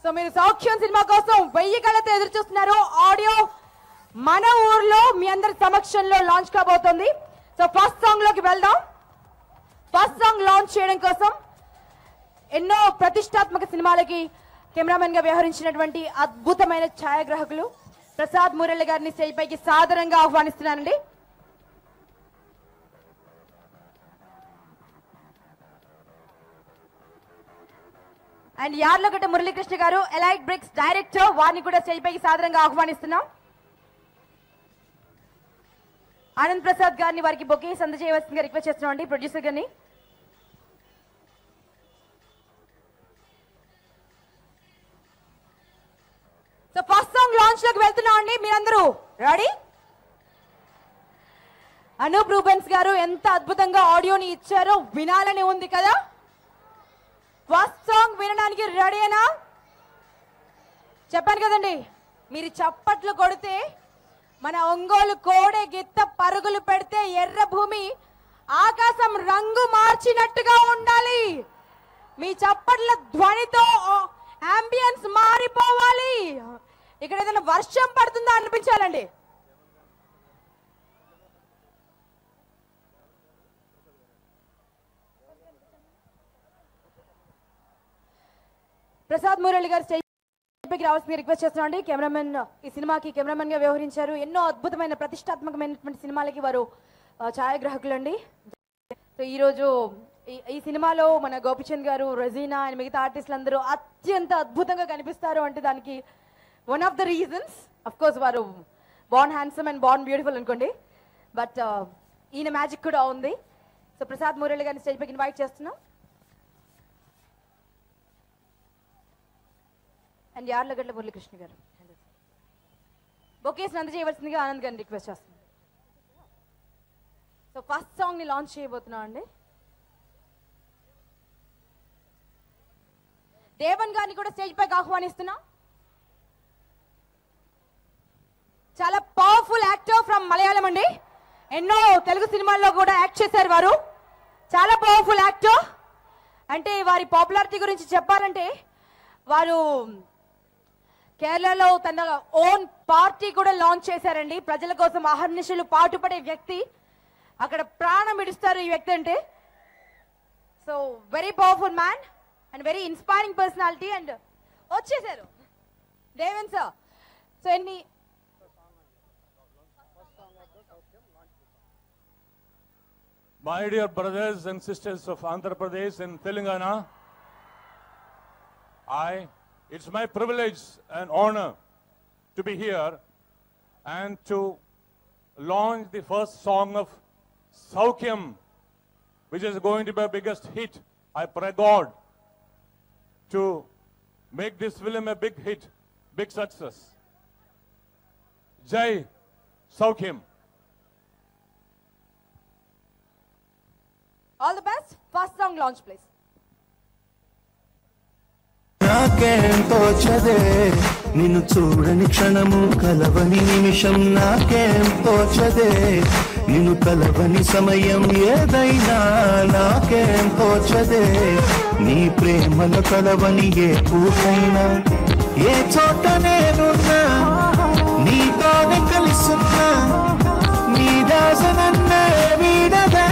So మీరు సౌఖ్యం cinema కోసం 1000 కళ్ళతో ఎదురు చూస్తున్నారు. ఆడియో మన ఊర్లో మీ అందరి సమక్షంలో లాంచ్ కాబోతోంది. సో ఫస్ట్ సాంగ్ లోకి వెళ్దాం. ఫస్ట్ సాంగ్ లాంచ్ చేయడం కోసం ఎన్నో ప్రతిష్టాత్మక సినిమాలకి కెమెరామెన్ గా వ్యవహరించినటువంటి అద్భుతమైన ఛాయాగ్రాహకులు ప్రసాద్ మురళి గారిని స్టేజ్ పైకి సాదరంగా ఆహ్వానిస్తున్నానండి. అండ్ యార్లగడ్డ మురళీకృష్ణ గారు ఎలైట్ బ్రిక్స్ డైరెక్టర్, వారిని కూడా స్టేజ్ పైకి సాదరంగా ఆహ్వానిస్తున్నాం. ఆనంద్ ప్రసాద్ గారిని వారికి బొకేస్ అందజేయవలసిందిగా రిక్వెస్ట్ చేస్తున్నాం అండి ప్రొడ్యూసర్ గారిని. సో ఫస్ట్ సాంగ్ లాంచ్ లోకి వెళ్తున్నాం అండి. మీరందరూ రెడీ? అనూప్ రూబెన్స్ గారు ఎంత అద్భుతంగా ఆడియోని ఇచ్చారో వినాలని ఉంది కదా. ఫస్ట్ సాంగ్ వినడానికి రెడీనా? చెప్పాను కదండి, మీరు చప్పట్లు కొడితే మన ఒంగోలు కోడె గిత్త పరుగులు పెడితే ఎర్ర భూమి ఆకాశం రంగు మార్చినట్టుగా ఉండాలి. మీ చప్పట్ల ధ్వనితో అంబియన్స్ మారిపోవాలి. ఇక్కడ ఏదైనా వర్షం పడుతుందా అనిపించాలండి. ప్రసాద్ మురళి గారు స్టేజ్ పైకి రావాల్సింది రిక్వెస్ట్ చేస్తున్నాం అండి. కెమెరామెన్, ఈ సినిమాకి కెమెరామెన్ గా వ్యవహరించారు. ఎన్నో అద్భుతమైన ప్రతిష్టాత్మకమైనటువంటి సినిమాలకి వారు ఛాయాగ్రాహకులు అండి. సో ఈరోజు ఈ సినిమాలో మన గోపిచంద్ గారు, రజీనా అండ్ మిగతా ఆర్టిస్టులు అందరూ అత్యంత అద్భుతంగా కనిపిస్తారు అంటే దానికి one of the reasons of course వారు born handsome and born beautiful అనుకోండి, బట్ ఈయన మ్యాజిక్ కూడా ఉంది. సో ప్రసాద్ మురళి గారిని స్టేజ్ పైకి ఇన్వైట్ చేస్తున్నాం. అండ్ యార్లగడ్డ మురళీకృష్ణ గారు బొకేస్ అందజేయవలసిందిగా ఆనంద్ గారిని రిక్వెస్ట్ చేస్తున్నాం. సో ఫస్ట్ సాంగ్ ని లాంచ్ చేయబోతున్నాం అండి. దేవన్ గారిని కూడా స్టేజ్ పైకి ఆహ్వానిస్తున్నాం. చాలా పవర్ఫుల్ యాక్టర్ ఫ్రమ్ మలయాళం అండి. ఎన్నో తెలుగు సినిమాల్లో కూడా యాక్ట్ చేశారు వారు. చాలా పవర్ఫుల్ యాక్టర్. అంటే వారి పాపులారిటీ గురించి చెప్పాలంటే వారు కేరళలో తన ఓన్ పార్టీ కూడా లాంచ్ చేశారండి. ప్రజల కోసం అహర్నిశలు పాటుపడే వ్యక్తి. అక్కడ ప్రాణం ఇడుస్తారు ఈ వ్యక్తి అంటే. So very powerful man and very inspiring personality. And వచ్చేసారు దేవన్ సార్. సో ఎన్ని My dear brothers and sisters of Andhra Pradesh and Telangana, it's my privilege and honor to be here and to launch the first song of Saukhyam, which is going to be our biggest hit. I pray God to make this film a big hit, big success. Jai Saukhyam. All the best. First song launch please. నాకేం తోచదే నిన్ను చూడని క్షణము, కలవని నిమిషం నాకేం తోచదే, నిన్ను కలవని సమయం ఏదైనా నాకేం తోచదే, నీ ప్రేమలో కలవని ఏ పూటైనా ఏ చోట నేనున్నా నీతోనే కలిసున్నా, నీ దాసనన్నే వీడదే.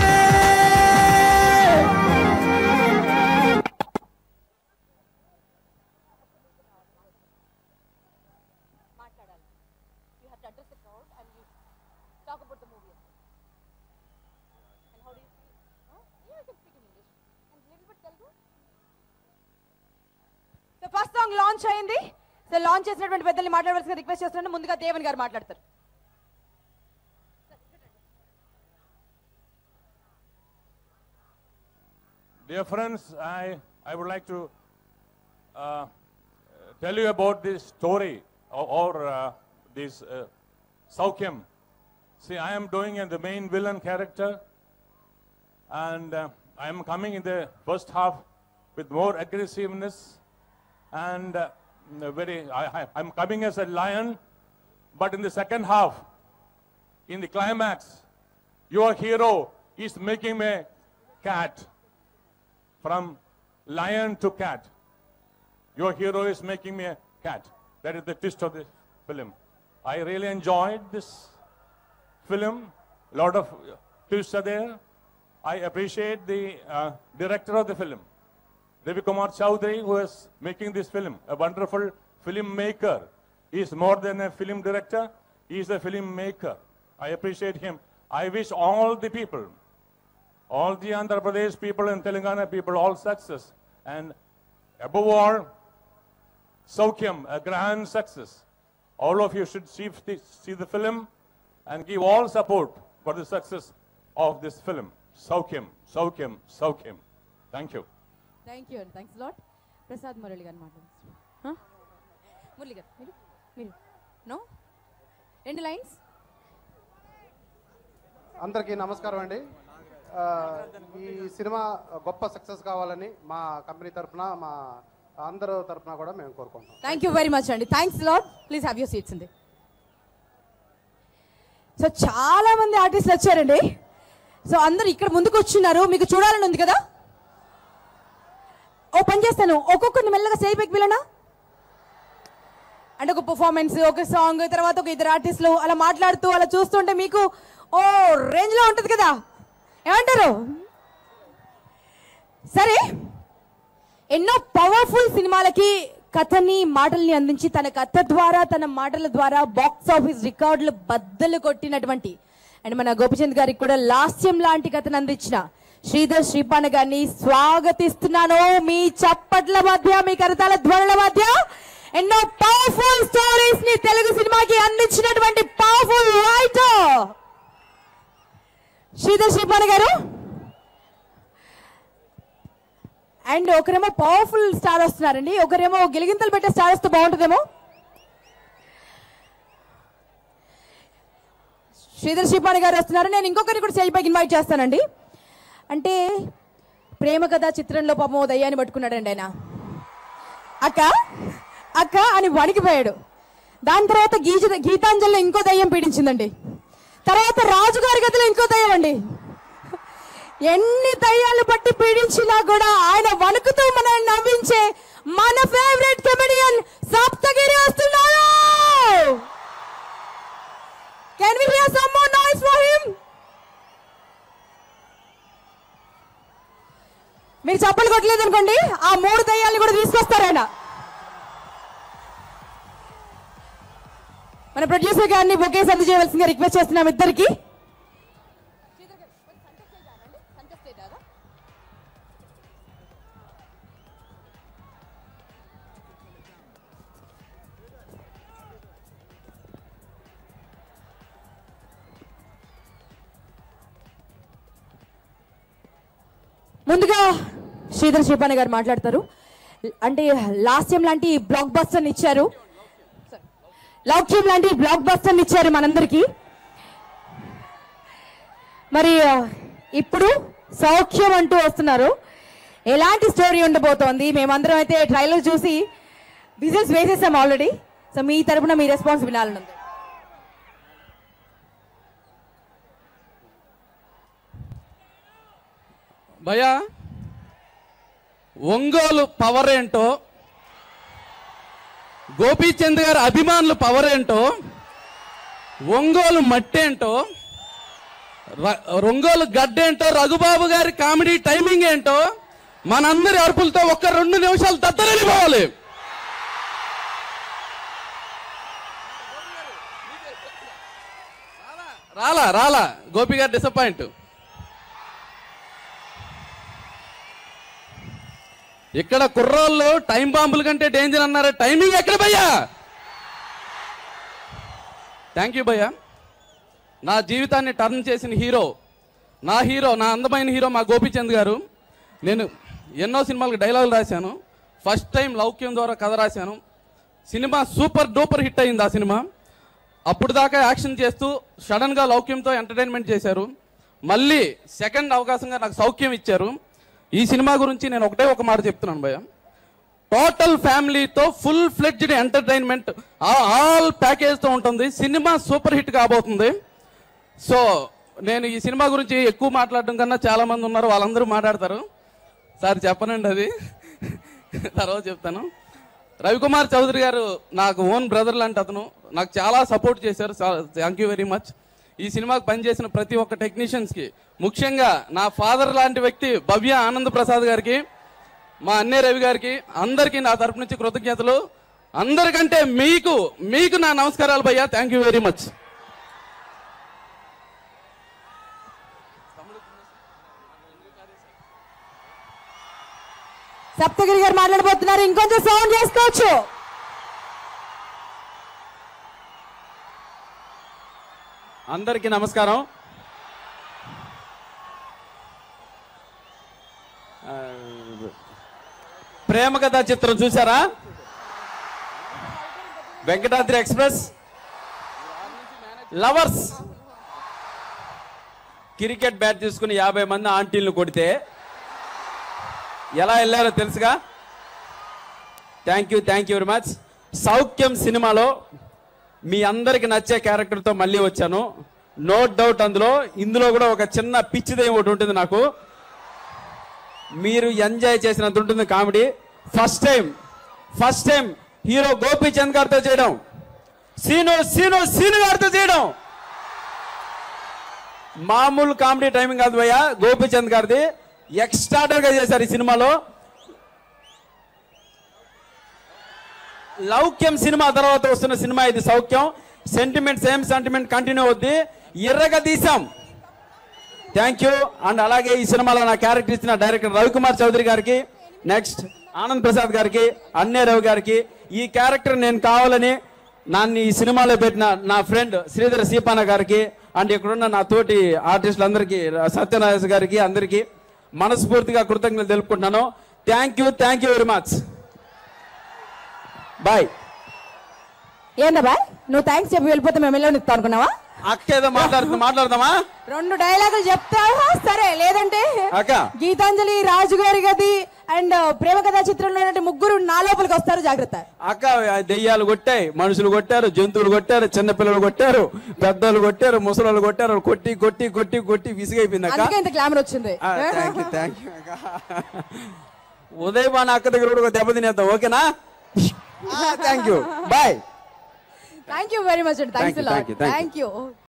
ఫస్ట్ సాంగ్ లాంచ్ అయింది. సో లాంచ్ చేసినటువంటి పెద్దల్ని మాట్లాడవలసిందిగా రిక్వెస్ట్ చేస్తున్నాను. ముందుగా దేవన్ గారు మాట్లాడతారు. Dear friends, I would like to tell you about this story or this Saukhyam. See, I am doing the main villain character, and I am coming in the first half with more aggressiveness and I'm coming as a lion, but in the second half, in the climax, your hero is making me cat, from lion to cat. your hero is making me a cat. That is the twist of the film. I really enjoyed this film. A lot of twists are there. I appreciate the director of the film, Ravi Kumar Chaudhary, who is making this film, a wonderful filmmaker. He is more than a film director, he is a filmmaker. I appreciate him. I wish all the people, all the Andhra Pradesh people and Telangana people, all success. And above all, Saukyam, a grand success. All of you should see the film and give all support for the success of this film. Saukyam, Saukyam, Saukyam. Thank you. Thank you అండి, thanks lot. Prasad Murali గారు మాట్లాడుతున్నారు. మురళి గారు మీరు no 2 lines. అందరికీ నమస్కారం అండి. ఈ cinema గొప్ప సక్సెస్ కావాలని మా కంపెనీ తరఫున, మా అందరూ తరఫున కూడా మేము కోరుకుంటాం. థ్యాంక్ యూ వెరీ మచ్ అండి, thanks lot. Please have your seats అండి. సో చాలా మంది ఆర్టిస్టులు వచ్చారండి. సో అందరు ఇక్కడ ముందుకు వచ్చిన్నారు, మీకు చూడాలని ఉంది కదా. ఓ పని చేస్తాను, ఒక్కొక్కరిని మెల్లగా స్టేజ్ పైకి వెళ్ళనా అంటే ఒక పర్ఫార్మెన్స్, ఒక సాంగ్, తర్వాత ఒక 2 ఆర్టిస్టులు అలా మాట్లాడుతూ అలా చూస్తుంటే మీకు ఓ రేంజ్లో ఉంటుంది కదా, ఏమంటారు? సరే, ఎన్నో పవర్ఫుల్ సినిమాలకి కథని మాటల్ని అందించి తన కథ ద్వారా తన మాటల ద్వారా బాక్స్ ఆఫీస్ రికార్డులు బద్దలు కొట్టినటువంటి అండ్ మన గోపిచంద్ గారికి కూడా లాస్యం లాంటి కథను అందించిన శ్రీధర్ శ్రీపాణ గారిని స్వాగతిస్తున్నాను. మీ చప్పట్ల మధ్య, మీ కరతాళ ధ్వనుల మధ్య ఎన్నో పవర్ఫుల్ స్టోరీస్ ని తెలుగు సినిమాకి అందించినటువంటి పవర్ఫుల్ రైటర్ శ్రీధర్ శ్రీపాణ గారు. అండ్ ఒకరేమో పవర్ఫుల్ స్టార్ వస్తున్నారండి, ఒకరేమో గిలిగింతలు పెట్టే స్టార్ వస్తే బాగుంటుందేమో. శ్రీధర్ శ్రీపాణ గారు వస్తున్నారు. నేను ఇంకొకరిని కూడా స్టేజ్ పైకి ఇన్వైట్ చేస్తానండి. అంటే ప్రేమ కథ చిత్రంలో పాపం దయ్యాన్ని పట్టుకున్నాడండి ఆయన. అక్క అక్క అని వణికిపోయాడు. దాని తర్వాత గీతాంజలిలో ఇంకో దయ్యం పీడించిందండి. తర్వాత రాజుగారి గదిలో ఇంకో దయ్యం అండి. ఎన్ని దయ్యాలు పట్టి పీడించినా కూడా ఆయన వణుకుతూ మనల్ని నవ్వించే మన ఫేవరెట్ కమెడియన్ సప్తగిరి వస్తున్నారు. Can we hear some more noise for him? మీరు చప్పలు కొట్టలేదు అనుకోండి, ఆ 3 దయ్యాలను కూడా తీసుకొస్తారు ఆయన. మన ప్రొడ్యూసర్ గారిని బొకేస్ అందజేయవలసిందిగా రిక్వెస్ట్ చేస్తున్నాం ఇద్దరికి. ముందుగా శ్రీధర్ శ్రీపాణ గారు మాట్లాడతారు. అంటే లాస్యం లాంటి బ్లాక్ బస్టర్ ఇచ్చారు, లౌక్యం లాంటి బ్లాక్ బస్టర్ ఇచ్చారు మనందరికి. మరి ఇప్పుడు సౌఖ్యం అంటూ వస్తున్నారు. ఎలాంటి స్టోరీ ఉండబోతోంది? మేమందరం అయితే ట్రైలర్ చూసి విజిల్స్ వేసేసాం ఆల్రెడీ. సో మీ తరపున మీ రెస్పాన్స్ వినాలని. భయ్యా, ఒంగోలు పవర్ ఏంటో, గోపీచంద్ గారి అభిమానులు పవర్ ఏంటో, ఒంగోలు మట్టి ఏంటో, ఒంగోలు గడ్డేంటో, రఘుబాబు గారి కామెడీ టైమింగ్ ఏంటో మనందరి అరుపులతో ఒక్క 2 నిమిషాలు దద్దరిల్లిపోవాలి. రాలా గోపి గారు డిసప్పాయింట్. ఇక్కడ కుర్రోళ్ళు టైం బాంబుల కంటే డేంజర్ అన్నారు. టైమింగ్ ఎక్కడ భయ్యా? థ్యాంక్ యూ భయ్యా. నా జీవితాన్ని టర్న్ చేసిన హీరో, నా అందమైన హీరో మా గోపీచంద్ గారు. నేను ఎన్నో సినిమాలకు డైలాగులు రాశాను. ఫస్ట్ టైం లౌక్యం ద్వారా కథ రాశాను. సినిమా సూపర్ డూపర్ హిట్ అయింది. ఆ సినిమా అప్పుడు దాకా యాక్షన్ చేస్తూ సడన్గా లౌక్యంతో ఎంటర్టైన్మెంట్ చేశారు. మళ్ళీ సెకండ్ అవకాశంగా నాకు సౌఖ్యం ఇచ్చారు. ఈ సినిమా గురించి నేను ఒక మాట చెప్తున్నాను భయ్య. టోటల్ ఫ్యామిలీతో ఫుల్ ఫ్లెడ్జ్డ్ ఎంటర్టైన్మెంట్ ఆల్ ప్యాకేజ్తో ఉంటుంది. సినిమా సూపర్ హిట్ కాబోతుంది. సో నేను ఈ సినిమా గురించి ఎక్కువ మాట్లాడడం కన్నా చాలా మంది ఉన్నారు, వాళ్ళందరూ మాట్లాడతారు. సార్ చెప్పనండి, అది తర్వాత చెప్తాను. రవికుమార్ చౌదరి గారు నాకు ఓన్ బ్రదర్ లాంటి అతను, నాకు చాలా సపోర్ట్ చేశారు. Thank you very much. ఈ సినిమాకి పనిచేసిన ప్రతి ఒక్క టెక్నీషియన్స్కి, ముఖ్యంగా నా ఫాదర్ లాంటి వ్యక్తి భవ్య ఆనంద్ ప్రసాద్ గారికి, మా అన్నయ్య రవి గారికి, అందరికీ నా తరపు నుంచి కృతజ్ఞతలు. అందరికంటే మీకు నా నమస్కారాలు భయ్యా. Thank you very much. Saptagiri గారు మాట్లాడబోతున్నారు, ఇంకొంచెం సౌండ్ చేసుకోవచ్చు. అందరికీ నమస్కారం. ప్రేమ కథ చిత్రం చూసారా? Venkatadri express lovers cricket bat తీసుకుని 50 మంది ఆంటీలను కొడితే ఎలా వెళ్ళారో తెలుసుగా. Thank you very much. Soukhyam సినిమాలో మీ అందరికి నచ్చే క్యారెక్టర్తో మళ్ళీ వచ్చాను. నో డౌట్ ఇందులో కూడా ఒక చిన్న పిచ్చిదేం ఒకటి ఉంటుంది నాకు. మీరు ఎంజాయ్ చేసినంత ఉంటుంది comedy. First time hero Gopichand గారితో చేయడం, సీను గారితో చేయడం మామూలు కామెడీ టైమింగ్ కాదు భయ్యా. గోపీచంద్ గారిది ఎక్స్ట్రాడర్ గా చేశారు ఈ సినిమాలో. లౌక్యం సినిమా తర్వాత వస్తున్న సినిమా ఇది సౌఖ్యం. సేమ్ సెంటిమెంట్ కంటిన్యూ అవుద్ది. ఎర్రగా తీసాం. Thank you. అండ్ అలాగే ఈ సినిమాలో నా క్యారెక్టర్ ఇచ్చిన డైరెక్టర్ రవికుమార్ చౌదరి గారికి, నెక్స్ట్ ఆనంద్ ప్రసాద్ గారికి, అన్నే రవి గారికి, ఈ క్యారెక్టర్ నేను కావాలని నన్ను ఈ సినిమాలో పెట్టిన నా ఫ్రెండ్ శ్రీధర సీపాన గారికి, అండ్ ఇక్కడున్న నా తోటి ఆర్టిస్టులందరికీ, సత్యనారాయణ గారికి, అందరికీ మనస్ఫూర్తిగా కృతజ్ఞతలు తెలుపుకుంటున్నాను. Thank you very much. Bye. ఏందా బాయ్, నువ్వు థ్యాంక్స్ చెప్పి వెళ్ళిపోతే మేము వెళ్ళని ఇస్తాం అనుకున్నావా? అక్క ఏదో మాట్లాడదామా? 2 డైలాగులు చెప్తావా? సరే, లేదంటే అక్క గీతాంజలి, రాజుగారి గది అండ్ ప్రేమ కథా చిత్రంలో ముగ్గురు నా లోపలికి వస్తారు, జాగ్రత్త. అక్క దెయ్యాలు కొట్టాయి, మనుషులు కొట్టారు, జంతువులు కొట్టారు, చిన్నపిల్లలు కొట్టారు, పెద్దలు కొట్టారు, ముసలు కొట్టారు. కొట్టి కొట్టి కొట్టి కొట్టి విసిగైపోయింది అక్క. ఇంత గ్లామర్ వచ్చింది. థ్యాంక్ యూ ఉదయబాన అక్క దగ్గర కూడా దెబ్బ తినేద్దాం, ఓకేనా? Thank you. Bye. Thank you very much అండి. Thanks. Thank you. Thank you.